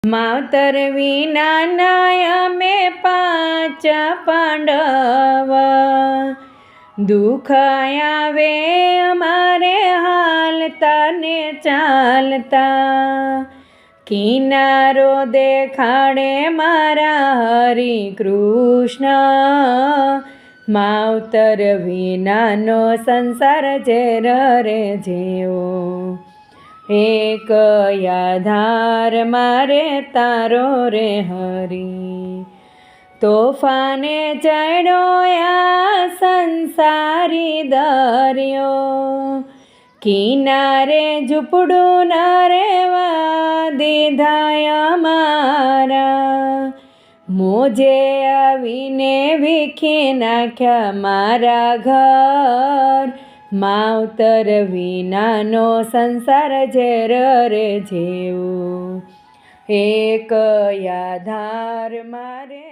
માવતર વિનાના અમે પાંચ પાંડવ, દુઃખ આવે અમારે હાલતા ને ચાલતા, કિનારો દેખાડે મારા હરિ કૃષ્ણ, માવતર વિનાનો સંસાર ઝેર રે જેવો, એક આધાર મારે તારો રે હરી, તોફાને ચડ્યો આ સંસારી દરિયો, કિનારે ઝૂંપડું ન રેવા દીધા અમારા, મોજે આવીને વીખી નાખ્યા મારા ઘર, માવતર વિનાનો સંસાર ઝેર રે જેવો, એક આધાર મારે